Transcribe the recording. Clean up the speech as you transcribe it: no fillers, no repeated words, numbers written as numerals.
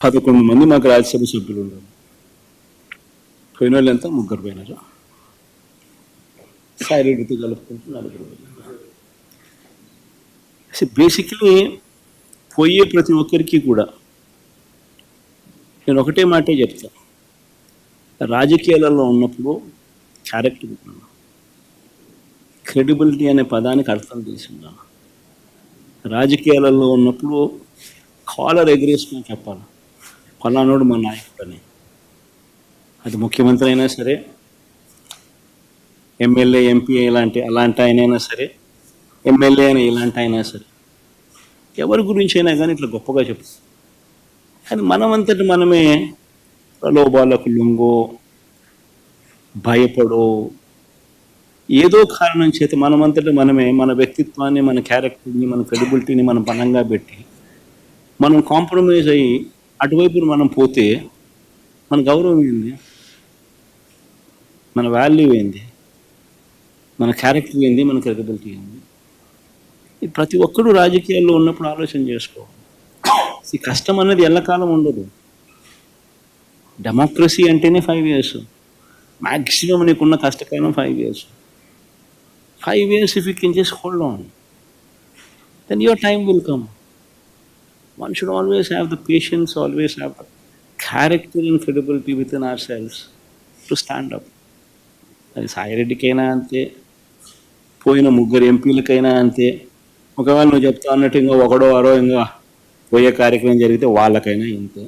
11 మంది మాకు రాజ్యసభ సభ్యులు ఉన్నారు. పోయిన వాళ్ళు ఎంత? 3 పోయినారు. సాయిరెడ్డితో కలుపుకుంటూ 4 పోయినారు. బేసిక్లీ పోయే ప్రతి ఒక్కరికి కూడా నేను ఒకటే మాటే చెప్తా, రాజకీయాలలో ఉన్నప్పుడు క్యారెక్టర్ ఉన్నాను, క్రెడిబిలిటీ అనే పదానికి అర్థం తెలిసిందాను. రాజకీయాలలో ఉన్నప్పుడు కాలర్ ఎగరేసుకొని చెప్పాలి, ఫలానోడు మా నాయకుడు అని. అది ముఖ్యమంత్రి అయినా సరే, ఎమ్మెల్యే ఎంపీ అలాంటి ఆయనైనా సరే, ఎమ్మెల్యే అయినా ఇలాంటి అయినా సరే, ఎవరి గురించి అయినా కానీ ఇట్లా గొప్పగా చెప్తాం. కానీ మనమంతటి మనమే ప్రలోభాలకు లొంగో, భయపడో, ఏదో కారణం చేత మనమంతటి మనమే మన వ్యక్తిత్వాన్ని, మన క్యారెక్టర్ని, మన క్రెడిబిలిటీని మనం బలంగా పెట్టి మనం కాంప్రమైజ్ అయ్యి అటువైపు మనం పోతే మన గౌరవం ఏంది, మన వాల్యూ ఏంది, మన క్యారెక్టర్ ఏంది, మన క్రెడిబిలిటీ ఏంది? ప్రతి ఒక్కరూ రాజకీయాల్లో ఉన్నప్పుడు ఆలోచన చేసుకోవాలి. ఈ కష్టం అనేది ఎల్లకాలం ఉండదు. డెమోక్రసీ అంటేనే 5 years. మ్యాక్సిమం నీకున్న కష్టకాలం 5 years. 5 years if you can just hold on, then your time will come. One should always have the patience, always have the character and credibility within ourselves to stand up. అది సాయిరెడ్డికైనా అంతే, పోయిన 3 ఎంపీలకైనా అంతే. ఒకవేళ నువ్వు చెప్తా అన్నట్టు ఇంకా ఒకడో అరో ఇంకా పోయే కార్యక్రమం జరిగితే వాళ్ళకైనా ఇంతే.